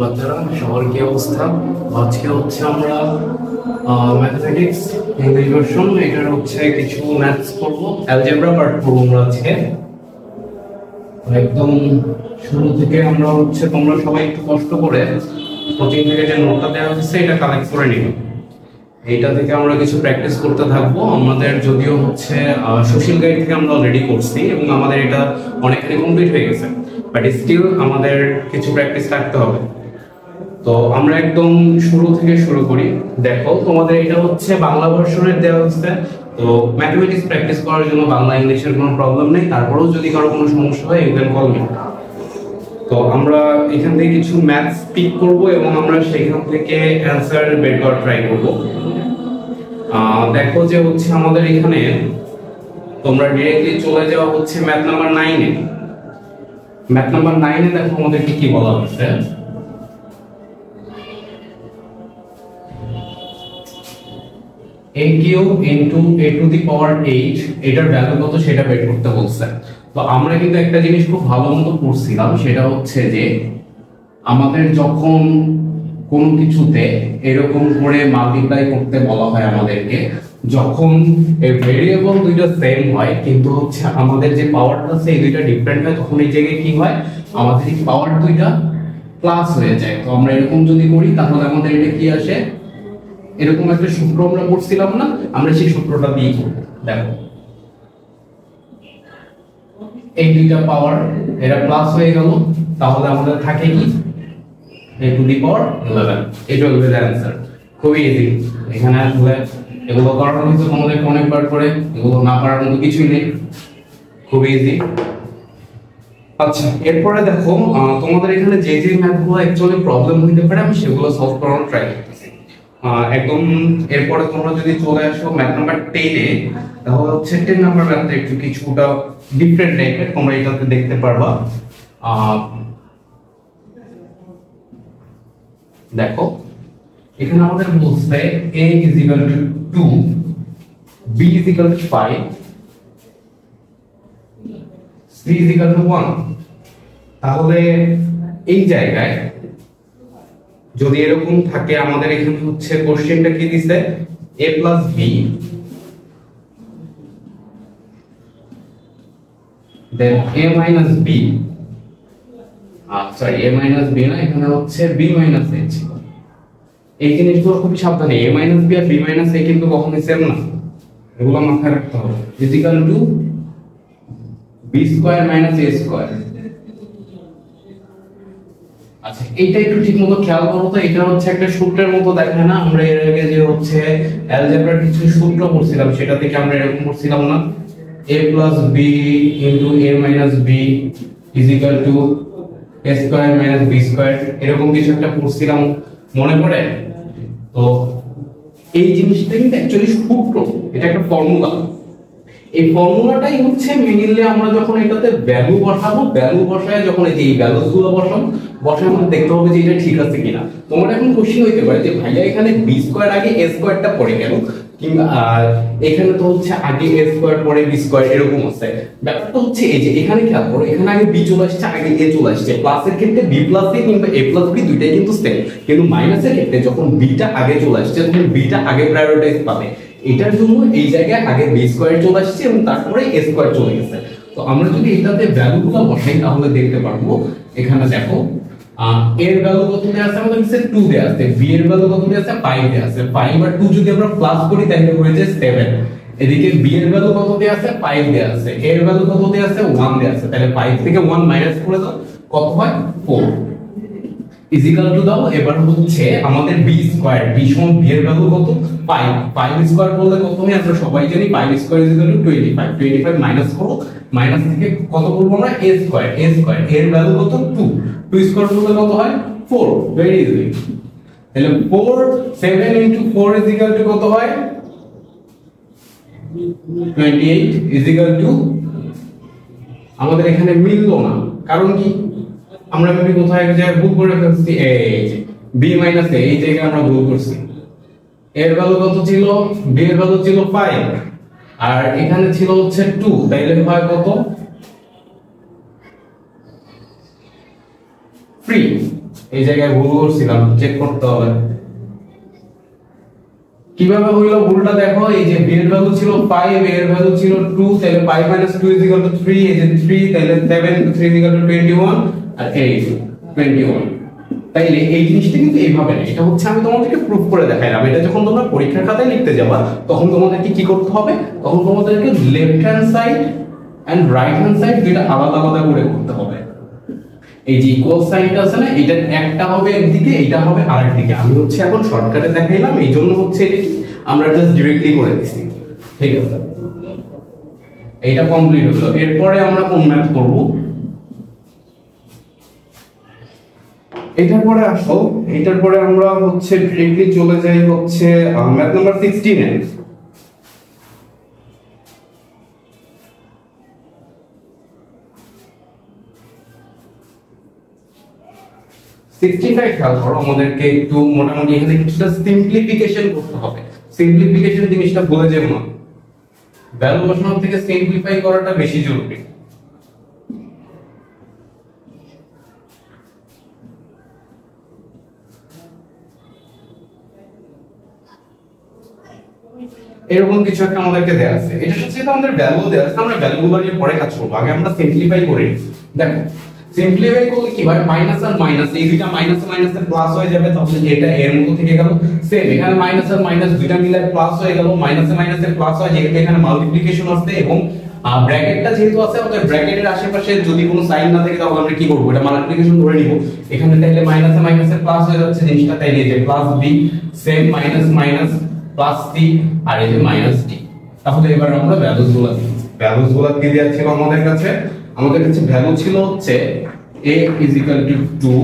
বাচ্চারা সবার কি অবস্থা? আজকে হচ্ছে আমরা ম্যাথমেটিক্স ইংলিশ ভার্সন এটার হচ্ছে কিছু ম্যাথস করব, অ্যালজেব্রা পার্ট করব আমরা আজকে। একদম শুরু থেকে আমরা হচ্ছে তোমরা সবাই একটু কষ্ট করে কোচিং থেকে যে নোটটা দেওয়া হচ্ছে এটা কালেক্ট করে নিব। এইটা থেকে আমরা কিছু প্র্যাকটিস করতে থাকবো। আমাদের যদিও হচ্ছে সোশ্যাল গাইড থেকে আমরা অলরেডি করছি এবং আমাদের এটা অনেকখানি কমপ্লিট হয়ে গেছে, বাট স্টিল আমাদের কিছু প্র্যাকটিস রাখতে হবে। তো আমরা একদম শুরু থেকে শুরু করি। দেখো তোমাদের এটা হচ্ছে বাংলা ভার্সনের দেওয়া হচ্ছে, তো ম্যাথমেটিক্স প্র্যাকটিস করার জন্য বাংলা ইংলিশের কোনো প্রবলেম নেই। তারপরেও যদি কারো কোনো সমস্যা হয় ইউ ক্যান কল মি। তো আমরা এখান থেকে কিছু ম্যাথস পিক করব এবং আমরা সেখান থেকে অ্যানসার বের করার ট্রাই করব। দেখো যে হচ্ছে আমাদের এখানে তোমরা ডিরেক্টলি চলে যাওয়া হচ্ছে ম্যাথ নাম্বার 9 এ। ম্যাথ নাম্বার 9 এ দেখো আমাদেরকে কি বলা হচ্ছে, a cube into a to the power 8 এটার ভ্যালু কত সেটা বের করতে বলছে। তো আমরা কিন্তু একটা জিনিস খুব ভালো মতো পড়ছিলাম, সেটা হচ্ছে যে আমাদের যখন কোনো কিছুতে এরকম করে মাল্টিপ্লাই করতে বলা হয় আমাদেরকে, যখন এই ভেরিয়েবল দুইটা সেম হয় কিন্তু হচ্ছে আমাদের যে পাওয়ারটা আছে এই দুইটা ডিফারেন্ট হয়, তখন এই জায়গায় কি হয়, আমাদের এই পাওয়ার দুইটা প্লাস হয়ে যায়। তো আমরা এরকম যদি করি তাহলে আমাদের এটা কি আসে, এরকম একটা সূত্র আমরা পড়ছিলাম না, আমরা সেই সূত্রটা দিয়ে করব। দেখো এই দুইটা পাওয়ার এরা প্লাস হয়ে গেল, তাহলে আমাদের থাকে কি a টু দি পাওয়ার 11। এটা হলো অ্যানসার। খুবই ইজি। এখানে আসলে এগুলো করার হয়তো তোমাদের অনেকবার করে, এগুলো না পারার মতো কিছুই নেই, খুবই ইজি। আচ্ছা, এরপরে দেখো তোমাদের এখানে যে যে ম্যাথগুলো অ্যাকচুয়ালি প্রবলেম হইতে পারে আমি সেগুলো সলভ করার ট্রাই করতেছি একদম। এরপরে তোমরা যদি চলে আসো ম্যাথ নাম্বার 10 এ, তাহলে হচ্ছে 10 নাম্বার ম্যাথটা একটু কিছুটা ডিফারেন্ট টাইপের, তোমরা এটাতে দেখতে পারবা। দেখো এখানে আমাদের বলছে a is equal to 2, b is equal to 5, c is equal to 1। তাহলে এই জায়গায় যদি এরকম থাকে, আমাদের এখানে হচ্ছে কোশ্চেনটা কি দিছে, a plus b then a minus b, sorry a minus b না, এখানে হচ্ছে b minus a ছিল। এই জিনিসগুলো খুব সাবধানে, a minus b R b minus a কিন্তু কখনোই সেম না, এগুলো মাথায় রাখতে হবে। is equal to b square minus a square। আচ্ছা, এইটা একটু ঠিকমতো খেয়াল করো তো, এটা হচ্ছে একটা সূত্রের মতো দেখায় না? আমরা এর আগে যে হচ্ছে অ্যালজেব্রার কিছু সূত্র পড়ছিলাম সেটা থেকে আমরা এরকম পড়ছিলাম না, a plus b into a minus b is equal to a square minus b square, এরকম কিছু একটা পড়ছিলাম, মনে পড়ে? তো এই জিনিসটা কিন্তু অ্যাকচুয়ালি সূত্র, এটা একটা ফর্মুলা। এই ফর্মুলাটাই হচ্ছে মেইনলি আমরা যখন এটাতে ভ্যালু বসাবো, ভ্যালু বসায় যখন এই ভ্যালুগুলো বসায় আমাদের দেখতে হবে যে এটা ঠিক আছে কিনা। তোমার এখন কোশ্চেন হইতে পারে যে ভাইয়া এখানে b স্কয়ার আগে a স্কয়ারটা পড়ে গেল, কিংবা এখানে তো হচ্ছে আগে a স্কয়ার পরে b স্কয়ার এরকম আছে। ব্যাপারটা হচ্ছে এই যে এখানে খেয়াল করো, এখানে আগে b চলে আসছে, আগে a চলে আসছে। প্লাসের ক্ষেত্রে b প্লাস a কিংবা a প্লাস b দুইটাই কিন্তু সেম, কিন্তু মাইনাসের ক্ষেত্রে যখন b টা আগে চলে আসছে তখন b টা আগে প্রায়োরিটাইজ পাবে। এটার জন্য এই জায়গায় আগে b স্কয়ার চলে আসছে এবং তারপরে a স্কয়ার চলে গেছে। তো আমরা যদি এটাতে ভ্যালুগুলো বসাই তাহলে দেখতে পারবো, এখানে দেখো এর ভ্যালু কত দেয়া আছে, আমাদের কাছে 2 দেয়া আছে, b এর ভ্যালু কত দেয়া আছে, 5 দেয়া আছে। 5 আর 2 যদি আমরা প্লাস করি তাহলে হয়ে যায় 7। এদিকে b এর ভ্যালু কত দেয়া আছে, 5 দেয়া আছে, a এর ভ্যালু কত দেয়া আছে, 1 দেয়া আছে। তাহলে 5 থেকে 1 মাইনাস করে দাও, কত হয়, 4। ইজ ইকুয়াল টু দাও এবার হচ্ছে আমাদের b স্কয়ার, b সমান b এর ভ্যালু কত 5, 5 স্কয়ার করলে কত হয় আমরা সবাই জানি 5 square is equal to 25, 25 minus করো, মাইনাস থেকে কত করব আমরা a স্কয়ার, এর ভ্যালু কত 2, 2 স্কয়ার করলে কত হয় 4, ভেরি ইজি। তাহলে 4 7 ইনটু 4 ইজ ইকুয়াল টু কত হয় 28 ইজ ইকুয়াল টু, আমাদের এখানে মিললো না কারণ কি আমরা মেবি কোথায় এক জায়গায় ভুল করে ফেলছি, এই যে b a এই জায়গায় আমরা ভুল করছি। এর ভ্যালু কত ছিল, b এর ভ্যালু ছিল 5 আর এখানে ছিল হচ্ছে 2, তাইলে হয় কত 3, এই জায়গায় ভুল করছিলাম, চেক করতে হবে কিভাবে হইলো ভুলটা। দেখো এই যে b এর ভ্যালু ছিল 5, a এর ভ্যালু ছিল 2, তাহলে 5 - 2 = 3, এই যে 3 তাহলে 7 * 3 = 21 আর এই 21। তাইলে এই জিনিসটা কিন্তু এইভাবে না, এটা হচ্ছে আমি তোমাদেরকে প্রুফ করে দেখাইলাম। এটা যখন তোমরা পরীক্ষার খাতায় লিখতে যাবা তখন তোমাদেরকে কি করতে হবে, তখন তোমাদেরকে left hand side and right hand side দুইটা আলাদা আলাদা করে করতে হবে। এই যে ইকুয়াল সাইনটা আছে না, এটা একটা হবে একদিকে, এটা হবে আরেকদিকে। আমি হচ্ছে এখন শর্টকাটে দেখাইলাম, এইজন্য হচ্ছে এটা কি আমরা জাস্ট डायरेक्टली করে দিছি, ঠিক আছে। এটা কমপ্লিট হলো, এরপরে আমরা কোন ম্যাথ করব, এটার পরে আসো, এটার পরে আমরা হচ্ছে डायरेक्टली চলে যাই হচ্ছে ম্যাথ নাম্বার 16 এ। 65 খেয়াল করো, আমাদেরকে একটু মোটামুটি এখানে কিছুটা সিম্পলিফিকেশন করতে হবে। সিম্পলিফিকেশন জিনিসটা বলে যাবো না, ভ্যালু বসানোর থেকে সিম্পলিফাই করাটা বেশি জরুরি। এরকম কিছু একটা আমাদেরকে দেয়া আছে, এটার সাথে আমাদের ভ্যালু দেয়া আছে, আমরা ভ্যালুগুলো নিয়ে পরে কাজ করব। আগে আমরা সিম্পলিফাই করি। দেখো সিম্পলিফাই করলে কি হয়, মাইনাস আর মাইনাস, এই দুইটা মাইনাস মাইনাসের প্লাস হয়ে যাবে, তাহলে এটা এর মতো থেকে গেল। সেম এখানে মাইনাস আর মাইনাস দুইটা মিলে প্লাস হয়ে গেল, মাইনাসে মাইনাসের প্লাস হয়, যেহেতু এখানে মাল্টিপ্লিকেশন আছে এবং ব্র্যাকেটটা যেহেতু আছে, আমাদের ব্র্যাকেটের আশেপাশে যদি কোনো সাইন না থাকে তাহলে আমরা কি করব, এটা মাল্টিপ্লিকেশন ধরে নিব। এখানে তাইলে মাইনাসে মাইনাসের প্লাস হয়ে যাচ্ছে জিনিসটা, তাইলে এই যে plus B, same minus minus plus C, আর এই যে মাইনাস ডি। তাহলে এবার আমরা ভ্যালুসগুলো দিয়ে দিয়েছি আমাদের কাছে ভ্যালু ছিল হচ্ছে a = 2,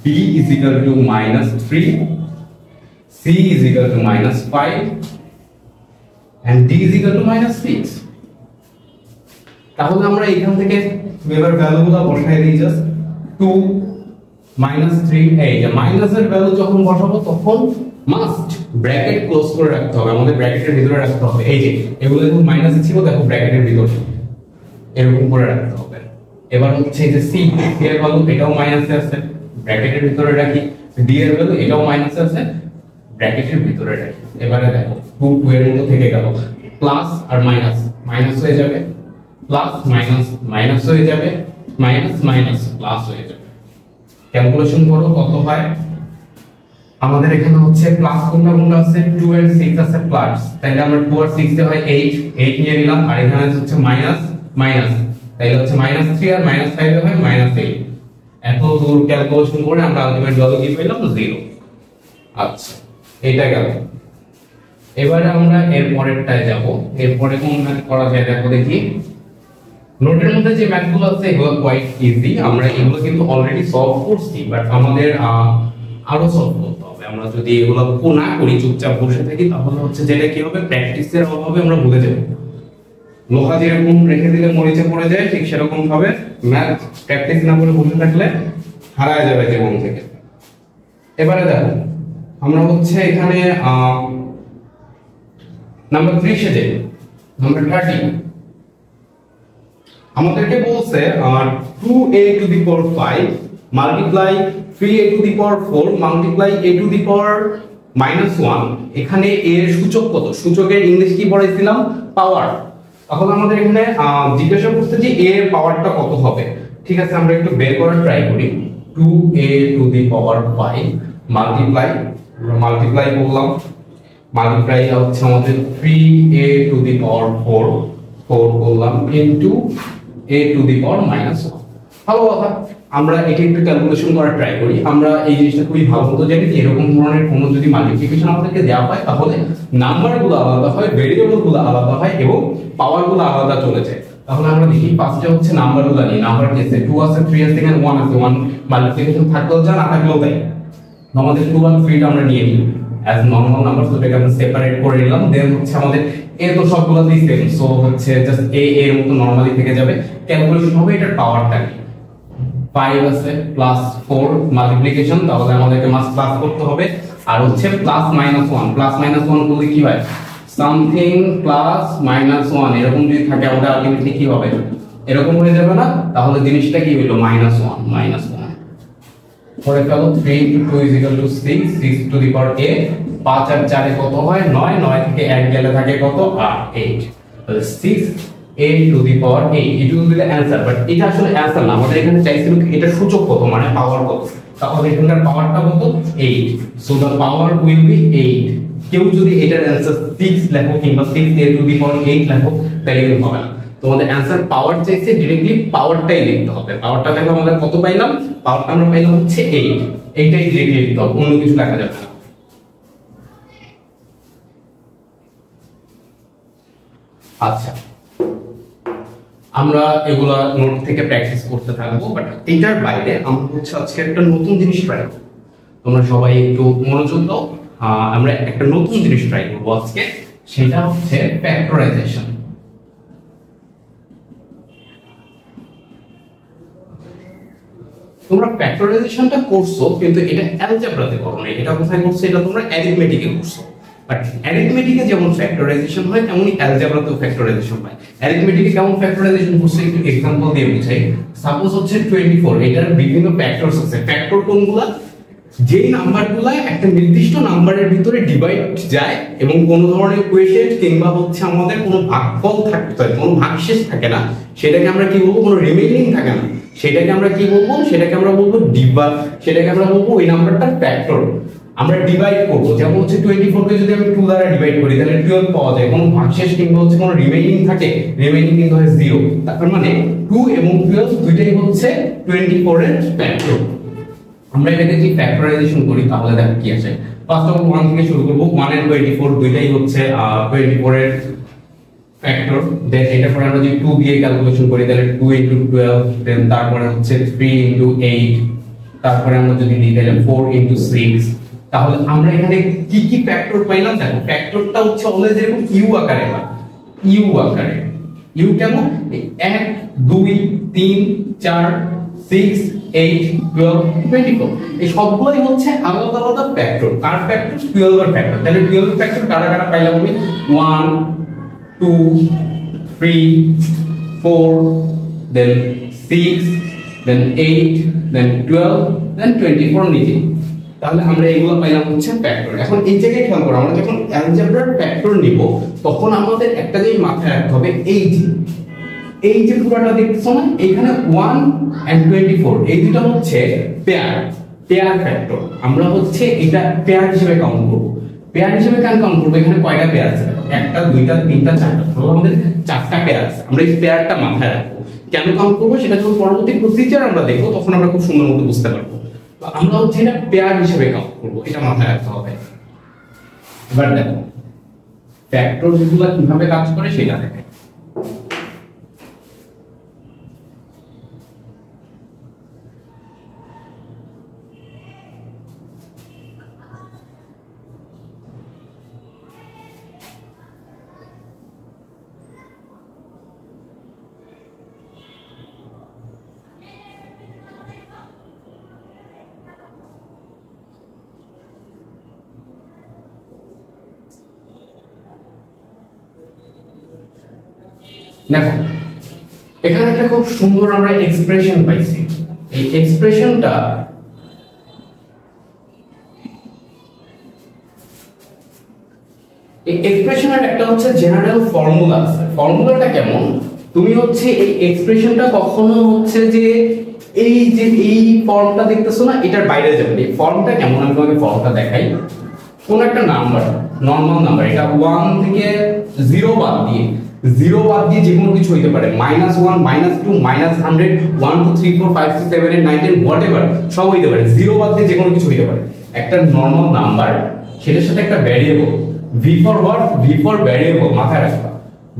b = -3, c = -5 and d = -6। তাহলে আমরা এখান থেকে এবার ভ্যালুগুলো বসাই দিই, জাস্ট 2 -3, এই যে মাইনাসের ভ্যালু যখন বসাবো তখন মাস্ট ব্র্যাকেট ক্লোজ করে রাখতে হবে, আমাদের ব্র্যাকেটের ভিতরে রাখতে হবে। এই যে এগুলো যখন মাইনাসে ছিল, দেখো ব্র্যাকেটের ভিতরে এরকম করে রাখতে হবে। এবার হচ্ছে যে c এর ভ্যালু এটাও মাইনাসে আছে, ব্র্যাকেটের ভিতরে রাখি। d এর ভ্যালু এটাও মাইনাসে আছে, ব্র্যাকেটের ভিতরে রাখি। এবারে দেখো 2 2 এর মধ্যে থেকে গেল, প্লাস আর মাইনাস মাইনাস হয়ে যাবে, প্লাস মাইনাস মাইনাস হয়ে যাবে, মাইনাস মাইনাস প্লাস হয়ে যাবে। ক্যালকুলেশন করো কত হয়। আমাদের এখানে হচ্ছে প্লাস কোনটা আছে, 2 এর 6 আছে প্লাস, তাহলে আমরা 2 আর 6 এ হয় 8 নিয়ে নিলাম, আর এখানে হচ্ছে মাইনাস মাইনাস, তাহলে হচ্ছে -3 আর -5 এ হয় -8। এত দূর ক্যালকুলেশন করে আমরা আলটিমেট ভ্যালু কি পেলাম 0। আচ্ছা এটা গেল। এবারে আমরা এর পরেরটায় যাব, এরপরে কোন ম্যাথ করা যায় দেখো দেখি। নোটের মধ্যে যে ম্যাথগুলো আছে এগুলো কোয়াইট ইজি, আমরা এগুলো কিন্তু অলরেডি সলভ করছি, বাট আমাদের আরো সলভ করতে হবে। আমরা যদি এগুলো না করি, চুপচাপ বসে থাকি, তাহলে হচ্ছে যেটা কি হবে, প্র্যাকটিসের অভাবে আমরা ভুলে যাব। লোহা যেরকম রেখে দিলে মরিচে পড়ে যায়, ঠিক সেরকম ভাবে ম্যাথ প্র্যাকটিস না করে বসে থাকলে হারায় যাবে জীবন থেকে। এবারে দেখো আমরা হচ্ছে এখানে নাম্বার 3 এ যাই, নাম্বার 30। আমাদেরকে বলছে 2a to the power 5 multiply 3a to the power 4 multiply a to the power -1। এখানে a এর সূচক কত, সূচকের ইংলিশ কি পড়াইছিলাম, পাওয়ার। তখন আমাদের এখানে জিজ্ঞাসা করতে যে a এর পাওয়ারটা কত হবে। ঠিক আছে, আমরা একটু বের করার ট্রাই করি। 2a to the power 5 multiply করলাম, মাল্টিপ্লাই হচ্ছে আমাদের 3a to the power 4 করলাম into a to the power -1। ভালো কথা। আমরা এটা একটু ক্যালকুলেশন করার ট্রাই করি। আমরা এই জিনিসটা খুবই ভালো মতো জানি যে এরকম ধরনের কোনো যদি মাল্টিপ্লিকেশন আমাদেরকে দেওয়া হয় তাহলে নাম্বারগুলো আলাদা হয়, ভেরিয়েবলগুলো আলাদা হয় এবং পাওয়ারগুলো আলাদা চলে যায়। তাহলে আমরা দেখি ফার্স্টে হচ্ছে নাম্বারগুলো নিই। নাম্বার কি আছে? 2 আছে, 3 আছে, এখানে 1 আছে। 1 মাল্টিপ্লিকেশন থাকলেও যা, না থাকলেও তাই। আমাদের 2 আর 3 টা আমরা নিয়ে নিই অ্যাজ নরমাল নাম্বার, তো এটাকে আমরা সেপারেট করে নিলাম। দেন হচ্ছে আমাদের এ তো সবগুলোতেই সেম, সো হচ্ছে জাস্ট এ এর মতো নরমালি থেকে যাবে। ক্যালকুলেশন হবে এটার পাওয়ারটা কি। 5 আছে প্লাস 4 মাল্টিপ্লিকেশন, তাহলে আমাদেরকে মাস প্লাস করতে হবে। আর হচ্ছে প্লাস মাইনাস 1, প্লাস মাইনাস 1 করলে কি হয়? সামথিং প্লাস মাইনাস 1 এরকম যদি থাকে আমাদের আলটিমেটলি কি হবে? এরকম হয়ে যাবে না? তাহলে জিনিসটা কি হলো? মাইনাস 1 মাইনাস 1 পরে ফেলো। 3 * 2 = 6, 6 টু দি পাওয়ার 8। 5 আর 4 এ কত হয়? 9, 9 থেকে 1 গেলে থাকে কত? 8। তাহলে 6 8 টু দি পাওয়ার 8, এটা হলো অ্যানসার। বাট এটা আসলে অ্যানসার না, আমাদের এখানে চাইছিল কি এটা সূচক কত, মানে পাওয়ার কত। তাহলে এখানকার পাওয়ারটা কত? 8, so the power will be 8। কেউ যদি এটার অ্যানসার 6 লেখো কিংবা 6a টু দি পাওয়ার 8 লেখো তাহলে কিন্তু হবে না। তোমাদের অ্যানসার পাওয়ার চাইছে, डायरेक्टली পাওয়ারটাই লিখতে হবে। পাওয়ারটা দেখো আমরা কত পাইলাম? পাওয়ারটা আমরা পাইলাম হচ্ছে 8, এইটাই डायरेक्टली লিখতে হবে, অন্য কিছু লেখা যাবে না। আচ্ছা, আমরা এগুলা নোট থেকে প্র্যাকটিস করতে থাকবো, বাট এটার বাইরে আমরা হচ্ছে আজকে একটা নতুন জিনিস ট্রাই করব। তোমরা সবাই একটু মনোযোগ দাও। আমরা একটা নতুন জিনিস ট্রাই করব আজকে, সেটা হচ্ছে ফ্যাক্টরাইজেশন। তোমরা ফ্যাক্টরাইজেশনটা করছো কিন্তু এটা অ্যালজেব্রাতে করো না, এটা কোথায় করছো? এটা তোমরা অ্যারিথমেটিকে করছো। বাট অ্যারিথমেটিকে যেমন ফ্যাক্টরাইজেশন হয় তেমনি অ্যালজেব্রাতেও ফ্যাক্টরাইজেশন হয়। অ্যারিথমেটিকে কেমন ফ্যাক্টরাইজেশন করছে একটু एग्जांपल দিয়ে বুঝাই। সাপোজ হচ্ছে 24, এটার বিভিন্ন ফ্যাক্টরস আছে। ফ্যাক্টর কোনগুলা? যেই নাম্বারগুলা একটা নির্দিষ্ট নাম্বারের ভিতরে ডিভাইড যায় এবং কোন ধরনের কোয়েশেন্ট কিংবা হচ্ছে আমাদের কোনো ভাগফল থাকতে হয়, কোনো ভাগশেষ থাকে না, সেটাকে আমরা কি বলবো? কোনো রিমেইনিং থাকে না, সেটাকে আমরা কি বলবো? সেটাকে আমরা বলবো ডিভাইড, সেটাকে আমরা বলবো ওই নাম্বারটার ফ্যাক্টর। আমরা ডিভাইড করব, যেমন হচ্ছে 24 কে যদি আমি 2 দ্বারা ডিভাইড করি তাহলে 12 পাওয়া যায়। কোনো ভাগশেষ কিংবা হচ্ছে কোনো রিমেইনিং থাকে? রিমেইনিং কিন্তু হয় 0। তার মানে 2 এবং 12 দুইটাই হচ্ছে 24 এর ফ্যাক্টর। আমরা এটাকে যদি ফ্যাক্টরাইজেশন করি তাহলে দেখো কি আসে। ফার্স্ট অফ অল 1 থেকে শুরু করব। 1 এর 24 দুইটাই হচ্ছে 24 এর ফ্যাক্টর। দেন এটা পরে আমরা যদি 2 দিয়ে ক্যালকুলেশন করি তাহলে 2 * 12, দেন তারপরে হচ্ছে 3 * 8, তারপরে আমরা যদি দিই তাহলে 4 * 6। তাহলে আমরা এখানে কি কি ফ্যাক্টর পাইলাম? দেখো ফ্যাক্টরটা হচ্ছে অলওয়েজ এরকম ইউ আকারে হয়, ইউ আকারে। ইউ কেমন? 1 2 3 4 6 8 12 24, এই সবগুলোই হচ্ছে আলাদা আলাদা ফ্যাক্টর। কার ফ্যাক্টর? 12 এর ফ্যাক্টর। তাহলে 12 এর ফ্যাক্টর কারা কারা পাইলাম আমি? 1 2 3 4 দেন 6 দেন 8 দেন 12 দেন 24 নিচে। তাহলে আমরা এগুলো পাইলাম হচ্ছে ফ্যাক্টর। এখন এই জায়গায় খেয়াল করো, আমরা যখন অ্যালজেব্রার ফ্যাক্টর নিব তখন আমাদের একটা জিনিস মাথায় রাখতে হবে, এই যে পুরোটা দেখছো না, এখানে 1 and 24 এই দুটো হচ্ছে পেয়ার ফ্যাক্টর। আমরা হচ্ছে এটা পেয়ার হিসেবে কাউন্ট করব। পেয়ার হিসেবে কেন কাউন্ট করব? এখানে কয়টা পেয়ার আছে? একটা দুইটা তিনটা চারটা, তাহলে আমাদের চারটা পেয়ার আছে। আমরা এই পেয়ারটা মাথায় রাখবো। কেন কাউন্ট করব সেটা যখন পরবর্তী প্রসিজার আমরা দেখবো তখন আমরা খুব সুন্দর মতো বুঝতে পারবো। তো আমরা হচ্ছে এটা পেয়ার হিসেবে কাউন্ট করব, এটা মাথায় রাখতে হবে। এবার দেখো ফ্যাক্টর যেগুলো কিভাবে কাজ করে সেটা দেখে। দেখো এখানে একটা খুব সুন্দর আমরা এক্সপ্রেশন পাইছি। এই এক্সপ্রেশনটা এক্সপ্রেশনের একটা হচ্ছে জেনারেল ফর্মুলা আছে। ফর্মুলাটা কেমন? তুমি হচ্ছে এই এক্সপ্রেশনটা কখনো হচ্ছে যে এই ফর্মটা দেখতেছো না, এটার বাইরে যাবে। এই ফর্মটা কেমন আমি তোমাকে ফর্মটা দেখাই। কোন একটা নাম্বার, নরমাল নাম্বার, এটা 1 থেকে 0 বাদ দিয়ে জিরো বাদ দিয়ে যে কোনো কিছু হইতে পারে, -1 -2 -100 1 2 3 4 5 6 7 8 9 10 হোয়াটএভার সব হইতে পারে, জিরো বাদ দিয়ে যে কোনো কিছু হইতে পারে। একটা নরমাল নাম্বার, সেটার সাথে একটা variable, V for what, V for variable, মাথায় রাখবা,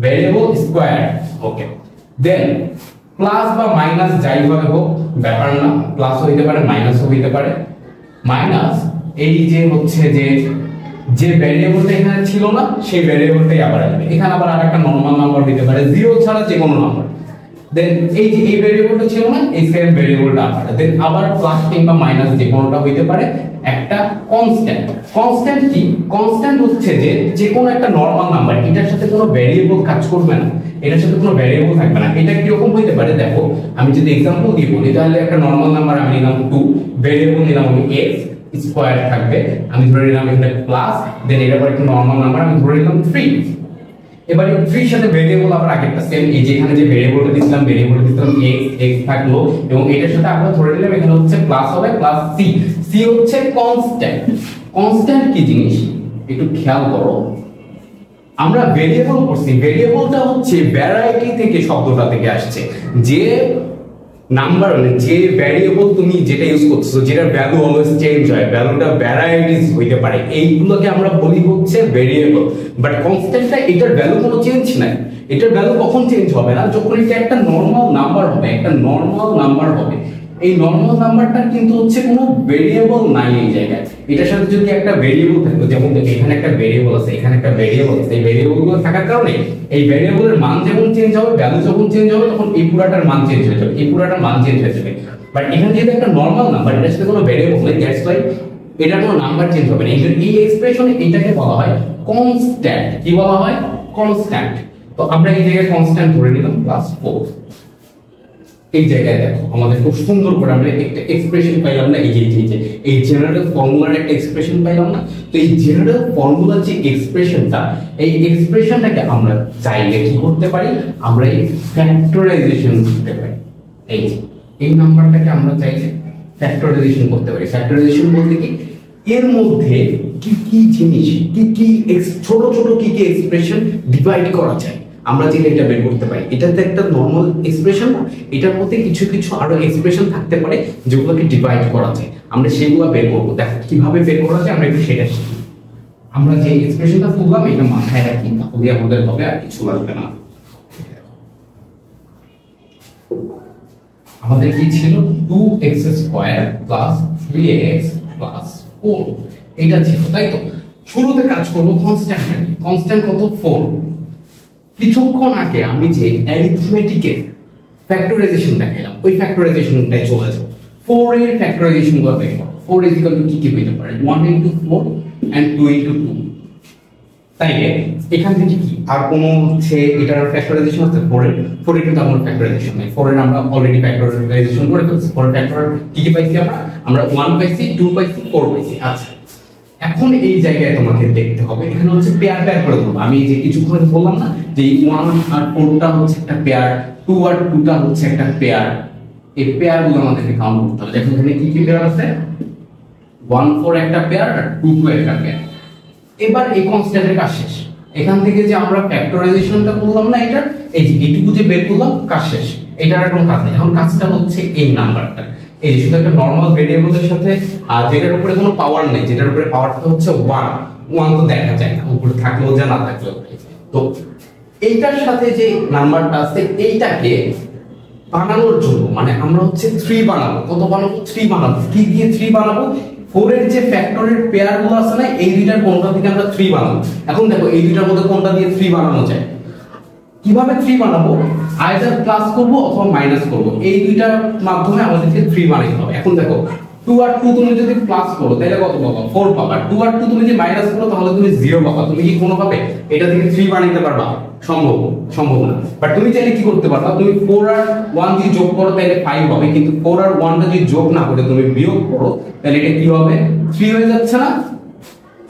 ভ্যারিয়েবল স্কয়ার। ওকে, দেন প্লাস বা মাইনাস যাই ভাবে হোক ব্যাপার না, প্লাস হইতে পারে মাইনাসও হইতে পারে। মাইনাস এই যে হচ্ছে যে ভ্যারিয়েবলটা এখানে ছিল না সেই ভ্যারিয়েবলটাই আবার আসবে এখানে, আবার আরেকটা নরমাল নাম্বার হইতে পারে, জিরো ছাড়া যে কোনো নাম্বার। দেন এই যে এই ভ্যারিয়েবলটা ছিল না এই সেম ভ্যারিয়েবলটা আবার, দেন আবার প্লাস কিংবা মাইনাস যে কোনোটা হইতে পারে একটা কনস্ট্যান্ট। কনস্ট্যান্ট কি? কনস্ট্যান্ট হচ্ছে যে কোনো একটা নরমাল নাম্বার, এটার সাথে কোনো ভ্যারিয়েবল কাজ করবে না, এটার সাথে কোনো ভ্যারিয়েবল থাকবে না। এটা কি রকম হইতে পারে দেখো, আমি যদি एग्जांपल দিয়ে বলি তাহলে একটা নরমাল নাম্বার আমি নিলাম 2, ভ্যারিয়েবল নিলাম আমি x, স্কয়ার থাকবে, আমি ধরে নিলাম এখানে প্লাস, দেন এর পর একটা নরমাল নাম্বার আমি ধরে নিলাম 3। এবারে 3 এর সাথে ভেরিয়েবল আবার আগেরটা সেম, এই যে এখানে যে ভেরিয়েবলটা দিছিলাম x থাকলো, এবং এটার সাথে আমরা ধরে নিলাম এখানে হচ্ছে প্লাস হবে প্লাস c হচ্ছে কনস্ট্যান্ট। কনস্ট্যান্ট কি জিনিস একটু খেয়াল করো, আমরা ভেরিয়েবল করছি, ভেরিয়েবলটা হচ্ছে ভ্যারাইটি থেকে শব্দটা থেকে আসছে, যে নাম্বার যে ভ্যারিয়েবল তুমি যেটা ইউজ করছো যেটার ভ্যালু অলওয়েজ চেঞ্জ হয়, ভ্যালুটা ভ্যারাইটিস হইতে পারে, এইগুলোকে আমরা বলি হচ্ছে ভেরিয়েবল। বাট কনস্ট্যান্টটা এটার ভ্যালু কোনো চেঞ্জ নাই, এটার ভ্যালু কখন চেঞ্জ হবে না, যখন এটা একটা নরমাল নাম্বার হবে, একটা নরমাল নাম্বার হবে। এই নরমাল নাম্বারটা কিন্তু হচ্ছে কোনো ভেরিয়েবল নাই এই জায়গায়, এটার সাথে যদি একটা ভেরিয়েবল থাকতো, যেমন এখানে একটা ভেরিয়েবল আছে, এখানে একটা ভেরিয়েবল আছে, এই ভেরিয়েবলগুলো থাকার কারণে এই ভেরিয়েবলের মান যেমন চেঞ্জ হবে, ভ্যালু যখন চেঞ্জ হবে, তখন এই পুরাটার মান চেঞ্জ হয়ে যাবে, এই পুরাটার মান চেঞ্জ হয়ে যাবে। বাট এখানে যেহেতু একটা নরমাল নাম্বার, এটার সাথে কোনো ভেরিয়েবল নেই, দ্যাটস ওয়াই এটার কোনো নাম্বার চেঞ্জ হবে না। এই এক্সপ্রেশনে এটাকে বলা হয় কনস্ট্যান্ট। কি বলা হয়? কনস্ট্যান্ট। তো আমরা এই জায়গায় কনস্ট্যান্ট ধরে নিলাম +4। এই জায়গায় দেখো আমাদের খুব সুন্দর করে আমরা একটা এক্সপ্রেশন পাইলাম না, এই জেনারেল ফর্মুলার একটা এক্সপ্রেশন পাইলাম না। তো এই জেনারেল ফর্মুলার যে এক্সপ্রেশনটা, এই এক্সপ্রেশনটাকে আমরা চাইলে কি করতে পারি, আমরা এই ফ্যাক্টরাইজেশন করতে পারি। এই নাম্বারটাকে আমরা চাইলে ফ্যাক্টরাইজেশন করতে পারি। ফ্যাক্টরাইজেশন বলতে কি, এর মধ্যে কি কি জিনিস, কি ছোট ছোট কি এক্সপ্রেশন ডিভাইড করা যায়, আমরা যেটা এটা বের করতে পারি। এটা তো একটা নরমাল এক্সপ্রেশন, এটার মধ্যে কিছু কিছু আরো এক্সপ্রেশন থাকতে পারে যেগুলোকে ডিভাইড করা যায়, আমরা সেগুলো বের করব। দেখো কিভাবে বের করা যায় আমরা একটু সেটা শিখি। আমরা যে এক্সপ্রেশনটা তুললাম এটা মাথায় রাখি, তাহলে আমাদের হবে আর কিছু লাগবে না। আমাদের কি ছিল, 2x² + 3x + 4 এটা ছিল, তাই তো? শুরুতে কাজ করব কনস্ট্যান্ট। কনস্ট্যান্ট কত? 4। কিছুক্ষণ আগে আমি যে অ্যারিথমেটিকের ফ্যাক্টরাইজেশন দেখাইলাম, ওই ফ্যাক্টরাইজেশনটাই চলে যাও। 4 এর ফ্যাক্টরাইজেশন গুলো দেখো, 4 কি হইতে পারে, 1 × 4 and 2 × 2। তাইলে এখান থেকে কি আর কোনো হচ্ছে এটার ফ্যাক্টরাইজেশন আছে? 4 এর কিন্তু আমার ফ্যাক্টরাইজেশন নাই, 4 এর আমরা অলরেডি ফ্যাক্টরাইজেশন করে ফেলছি। 4 এর ফ্যাক্টর কি পাইছি আমরা 1 পাইছি, 2 পাইছি, 4 পাইছি। আচ্ছা, এখন এই জায়গায় তোমাকে দেখতে হবে, এখানে হচ্ছে পেয়ার করে ধরবো। আমি যে কিছুক্ষণ বললাম না যে 1 আর 4টা হচ্ছে একটা পেয়ার, 2 আর 2টা হচ্ছে একটা পেয়ার, এই পেয়ারগুলো আমাদেরকে কাউন্ট করতে হবে। দেখো এখানে কি পেয়ার আছে, 1 4 একটা পেয়ার আর 2 2 একটা পেয়ার। এবার এই কনস্ট্যান্টের কাজ শেষ। এখান থেকে যে আমরা ফ্যাক্টরাইজেশনটা করলাম না, এটা এই যে এইটুকু যে বের করলাম, কাজ শেষ। এটার আর কোনো কাজ নেই। এখন কাজটা হচ্ছে এই নাম্বারটা, এই যে শুধু একটা নরমাল ভেরিয়েবলের সাথে আর যেটার উপরে কোনো পাওয়ার নেই, যেটার উপরে পাওয়ারটা হচ্ছে 1 তো দেখা যায় না, উপরে থাকলেও যা না থাকলেও। তো এইটার সাথে যে নাম্বারটা আছে এইটাকে বানানোর জন্য, মানে আমরা হচ্ছে 3 বানাবো। কত বানাবো? 3 বানাবো। কি দিয়ে 3 বানাবো? 4 এর যে ফ্যাক্টরের পেয়ারগুলো আছে না, এই দুইটার কোনটা থেকে আমরা 3 বানাবো। এখন দেখো এই দুইটার মধ্যে কোনটা দিয়ে 3 বানানো যায়। কিভাবে 3 বানাবো? আইদার প্লাস করব অথবা মাইনাস করব, এই দুইটার মাধ্যমে আমাদেরকে 3 বানাইতে হবে। এখন দেখো 2 আর 2 তুমি যদি প্লাস করো তাহলে কত পাবা? 4 পাবা। 2 আর 2 তুমি যদি মাইনাস করো তাহলে তুমি 0 পাবা। তুমি কি কোনোভাবে এটা থেকে 3 বানাইতে পারবা? সম্ভব না। বাট তুমি চাইলে কি করতে পারবা, তুমি 4 আর 1 যদি যোগ করো তাহলে 5 হবে, কিন্তু 4 আর 1টা যদি যোগ না করে তুমি বিয়োগ করো তাহলে এটা কি হবে? 3 হয়ে যাচ্ছে না?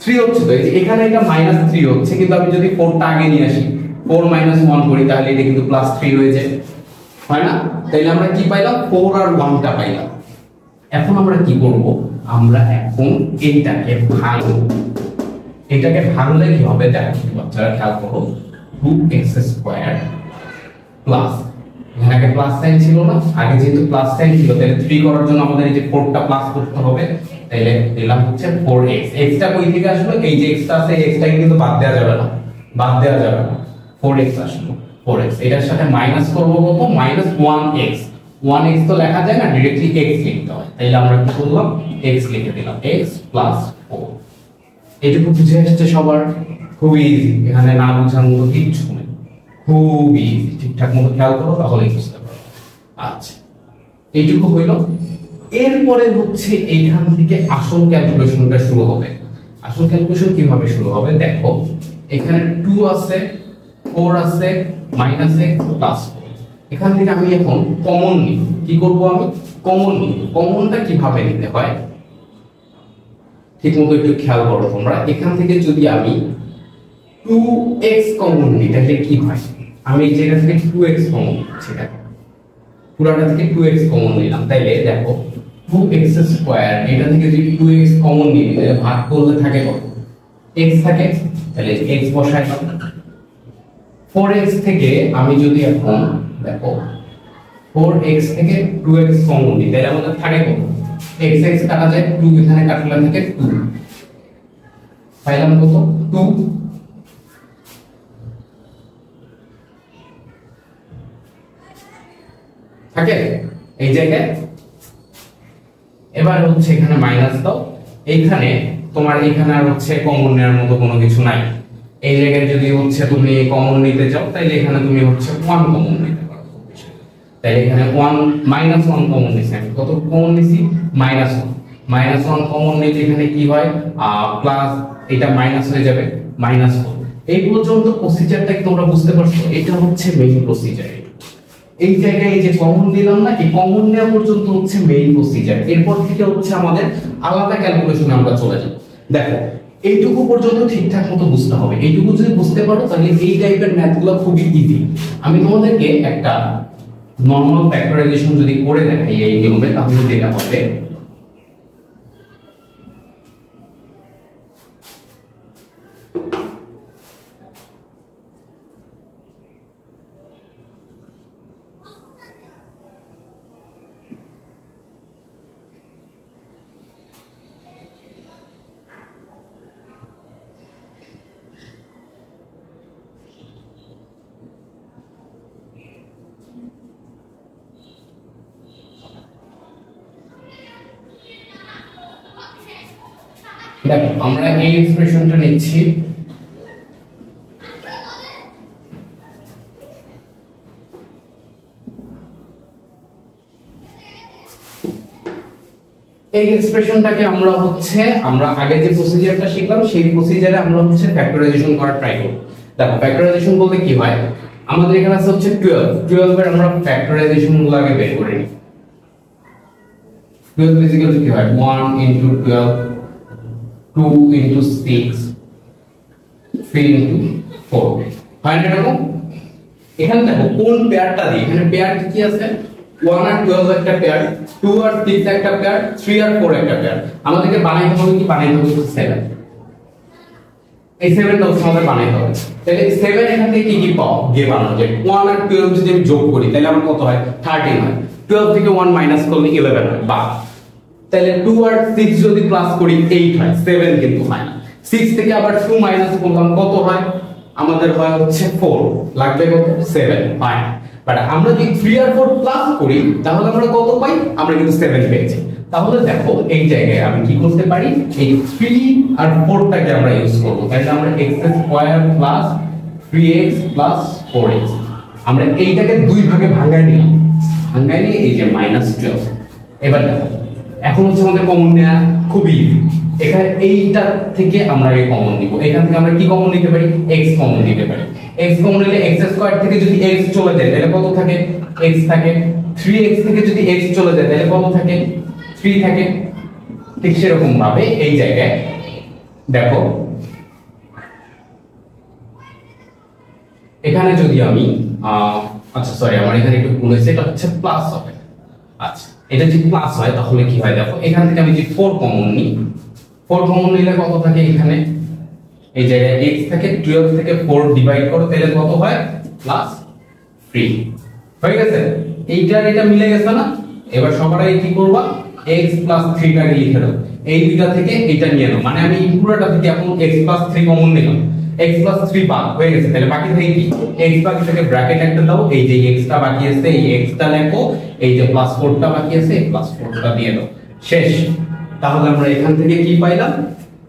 3 হচ্ছে তো, এই যে এখানে এটা -3 হচ্ছে, কিন্তু আমি যদি 4টা আগে নিয়ে আসি, 4 - 1 করি, তাহলে এটা কিন্তু +3 হয়ে যায়, হয় না? তাইলে আমরা কি পাইলাম? 4 আর 1টা পাইলাম। এখন আমরা কি করব, আমরা এখন এইটাকে ভাঙবো। এটাকে ভাঙলে কি হবে দেখো বাচ্চারা, খেয়াল করো। 2x² প্লাস, এখানে আগে প্লাস সাইন ছিল না, আগে যেহেতু প্লাস সাইন ছিল তাহলে 3 করার জন্য আমাদের এই যে 4টা প্লাস করতে হবে, তাহলে দিলাম হচ্ছে 4x। x টা কই থেকে আসলো? এই যে x টা আছে, এই x টা কিন্তু বাদ দেওয়া যাবে না, বাদ দেওয়া যাবে না, 4x আসলো, 4x। এটার সাথে মাইনাস করব কত? Minus 1x। 1x তো লেখা যায় না, डायरेक्टली x লিখতে হয়, তাইলে আমরা কি করলাম? x লিখে দিলাম, x প্লাস 4। এইটুকু বুঝে আসছে সবার? খুব ইজি, এখানে না বোঝার মতো কিচ্ছু নেই, খুব ইজি। ঠিকঠাক মতো খেয়াল করো তাহলে বুঝতে পারবে। আচ্ছা, এইটুকু হইল। এরপরে হচ্ছে এইখান থেকে আসল ক্যালকুলেশনটা শুরু হবে। আসল ক্যালকুলেশন কিভাবে শুরু হবে দেখো, এখানে 2 আছে, 4 আছে, মাইনাস x প্লাস 4। এখান থেকে আমি এখন কমন নিই। কি করব? আমি কমন নিই। কমনটা কিভাবে নিতে হয় ঠিক মতো একটু খেয়াল করো তোমরা। এখান থেকে যদি আমি 2x কমন নিই তাহলে কি হয়? আমি এই জায়গা থেকে 2x কমন নিচ্ছি, দেখো পুরাটা থেকে 2x কমন নিলাম, তাইলে দেখো 2x² এটা থেকে যদি 2x কমন নিই তাহলে ভাগ করলে থাকে কত? x থাকে, তাহলে x বসাই দাও। 4x থেকে আমি যদি এখন দেখো 4x থেকে 2x কমন নিই তাহলে আমাদের থাকে কত? x x কাটা যায়, 2 এখানে কাটলে থাকে 2, পাইলাম কত? 2। থাকে এই জায়গায়। এবার হচ্ছে এখানে মাইনাস দাও, এইখানে তোমার এখানে আর হচ্ছে কমন নেওয়ার মতো কোনো কিছু নাই। এই জায়গায় যদি হচ্ছে তুমি কমন নিতে চাও তাহলে এখানে তুমি হচ্ছে 1 কমন নিতে পারো, তাহলে এখানে 1 মাইনাস 1 কমন নিছি। আমি কত কমন নিছি? মাইনাস 1। মাইনাস 1 কমন নিলে এখানে কি হয়? প্লাস, এটা মাইনাস হয়ে যাবে, মাইনাস 4। এই পর্যন্ত প্রসিজারটা কি তোমরা বুঝতে পারছো? এটা হচ্ছে মেইন প্রসিজার। এই জায়গায় এই যে কমন দিলাম না, এই কমন নেওয়া পর্যন্ত হচ্ছে মেইন প্রসিজার। এরপর থেকে হচ্ছে আমাদের আলাদা ক্যালকুলেশনে আমরা চলে যাব। দেখো এইটুকু পর্যন্ত ঠিকঠাক মতো বুঝতে হবে। এইটুকু যদি বুঝতে পারো তাহলে এই টাইপের ম্যাথগুলো খুবই ইজি। আমি তোমাদেরকে একটা নরমাল ফ্যাক্টরাইজেশন যদি করে দেখাই এই নিয়মে, তাহলে যেটা হবে দেখো, আমরা এই এক্সপ্রেশনটা নিচ্ছি, এই এক্সপ্রেশনটাকে আমরা হচ্ছে আমরা আগে যে প্রসিজারটা শিখলাম সেই প্রসিজারে আমরা হচ্ছে ফ্যাক্টরাইজেশন করার ট্রাই করব। দেখো ফ্যাক্টরাইজেশন বলতে কি হয়, আমাদের এখানে আছে হচ্ছে 12 এর আমরা ফ্যাক্টরাইজেশন গুলো আগে বের করে নিই। 12 বেসিক্যালি কি হয়? 1 * 12, 2 * 6, 3 * 4, হয় না এরকম? এখানে দেখো কোন পেয়ারটা দিই, এখানে পেয়ার কি আছে? 1 আর 12 একটা পেয়ার, 2 আর 6 একটা পেয়ার, 3 আর 4 একটা পেয়ার। আমাদেরকে বানাইতে হবে কি? বানাইতে হবে 7। এই 7টা আমাদের বানাইতে হবে। তাহলে 7 এখান থেকে কি পাও? গে বানানো যায়। 1 আর 12 যদি আমি যোগ করি তাহলে আমার কত হয়? 13 হয়। 12 থেকে 1 মাইনাস করলে 11 হয়। বা তাহলে 2 আর 6 যদি প্লাস করি 8 হয়, 7 কিন্তু হয় না। 6 থেকে আবার 2 মাইনাস করলাম কত হয়? আমাদের হয় হচ্ছে 4, লাগবে কত? 7 হয়। বাট আমরা যদি 3 আর 4 প্লাস করি তাহলে আমরা কত পাই? আমরা কিন্তু 7 পেয়েছি। তাহলে দেখো এই জায়গায় আমি কি করতে পারি? এই 3 আর 4 টাকে আমরা ইউজ করব। তাহলে আমরা x² + 3x + 4x, আমরা এইটাকে দুই ভাগে ভাঙায় নিলাম। ভাঙায় নিয়ে এই যে -12। এবার দেখো এখন হচ্ছে আমাদের কমন নেওয়া খুবই ইজি। এখানে এইটা থেকে আমরা এই কমন নিব। এখান থেকে আমরা কি কমন নিতে পারি? x কমন নিতে পারি। x কমন নিলে x² থেকে যদি x চলে যায় তাহলে কত থাকে? x থাকে। 3x থেকে যদি x চলে যায় তাহলে কত থাকে? 3 থাকে। ঠিক সেরকম ভাবে এই জায়গায় দেখো এখানে যদি আমি আচ্ছা সরি আমার এখানে একটু ভুল হয়েছে, এটা হচ্ছে প্লাস হবে। আচ্ছা এটা যদি প্লাস হয় তাহলে কি হয় দেখো, এখান থেকে আমি যদি 4 কমন নিই, 4 কমন নিলে কত থাকে? এখানে এই জায়গায় x থেকে 12 থেকে 4 ডিভাইড করো তাহলে কত হয় +3 হয়ে গেছে। এইটার এটা মিলে গেছে না? এবার সবার আগে কি করবা x + 3 টাকে লিখে দাও। এই দুইটা থেকে এটা নিয়ে নাও, মানে আমি এই পুরোটা থেকে এখন x + 3 কমন নিলাম, x + 3 বাদ হয়ে গেছে। তাহলে বাকি থাকে কি x বাকি থেকে ব্র্যাকেট একটা দাও, এই যে x টা বাকি আছে এই x টা লেখো, এই যে +4 টা বাকি আছে এই +4 টা দিয়ে দাও, শেষ। তাহলে আমরা এখান থেকে কি পাইলাম,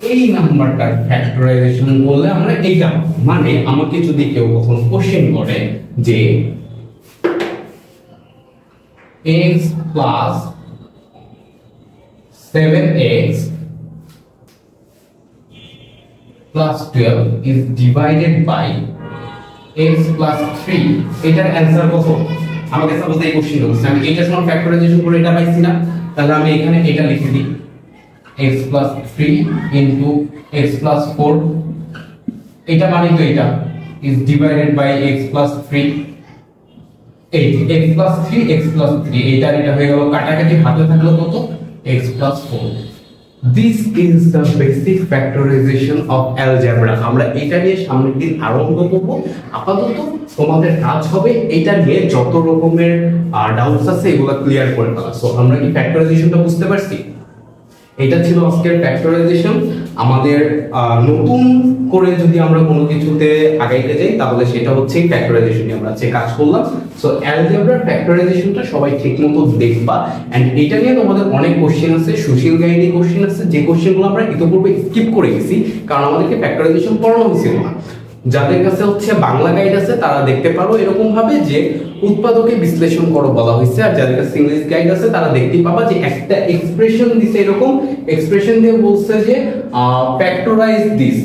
এই নাম্বারটার ফ্যাক্টরাইজেশন করলে আমরা এইটা, মানে আমাকে যদি কেউ কখনো কোশ্চেন করে যে x + 7x + 12 is divided by x + 3, এটার অ্যানসার কত? আমাকে সাপোজ এই কোশ্চেন করছে, আমি এটা সমান ফ্যাক্টরাইজেশন করে এটা পাইছি না, তাহলে আমি এখানে এটা লিখে দিই x + 3 * x + 4, এটা মানে তো এটা is divided by x + 3, এই x + 3 x + 3 এটা হয়ে গেল, কাটাকাটি হাতে থাকলো কত x + 4। This is the basic factorization of algebra। আমরা এটা নিয়ে সামনের দিন আরম্ভ করব। আপাতত তোমাদের কাজ হবে এটা নিয়ে যত রকমের ডাউটস আছে এগুলো ক্লিয়ার করে ফেলা। সো আমরা কি ফ্যাক্টরাইজেশনটা বুঝতে পারছি? এটা ছিল আজকের ফ্যাক্টরাইজেশন। আমাদের নতুন করে যদি আমরা কোনো কিছুতে আগাইতে যাই তাহলে সেটা হচ্ছে ফ্যাক্টরাইজেশন নিয়ে আমরা যে কাজ করলাম। সো অ্যালজেব্রার ফ্যাক্টরাইজেশনটা সবাই ঠিকমতো দেখবা, এন্ড এটা নিয়ে তোমাদের অনেক কোশ্চেন আছে, সোশ্যাল গাইডে কোশ্চেন আছে, যে কোশ্চেনগুলো আমরা ইতিপূর্বে স্কিপ করে গেছি কারণ আমাদেরকে ফ্যাক্টরাইজেশন পড়ানো হয়েছিল না। যাদের কাছে হচ্ছে বাংলা গাইড আছে তারা দেখতে পারো এরকম ভাবে যে উৎপাদকে বিশ্লেষণ করো বলা হয়েছে, আর যাদের কাছে ইংলিশ গাইড আছে তারা দেখতে পাবা যে একটা এক্সপ্রেশন দিছে, এরকম এক্সপ্রেশন দিয়ে বলছে যে ফ্যাক্টরাইজ দিস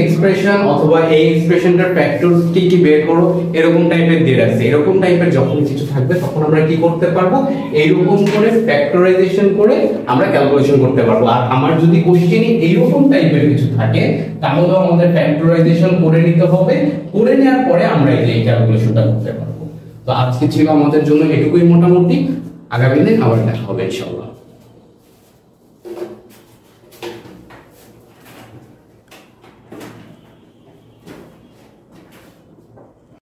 এক্সপ্রেশন, অথবা এই এক্সপ্রেশনটার ফ্যাক্টরস কি কি বের করো, এরকম টাইপের দিয়ে রাখছে। এরকম টাইপের যখন কিছু থাকবে তখন আমরা কি করতে পারবো, এইরকম করে ফ্যাক্টরাইজেশন করে আমরা ক্যালকুলেশন করতে পারবো। আর আমার যদি কোশ্চেনে এইরকম টাইপের কিছু থাকে তাহলে আমাদের ফ্যাক্টরাইজেশন করে নিতে হবে, করে নেওয়ার পরে আমরা এই ক্যালকুলেশনটা করতে পারবো। তো আজকে ছিল আমাদের জন্য এটুকুই মোটামুটি, আগামী দিন আবার দেখা হবে ইনশাআল্লাহ।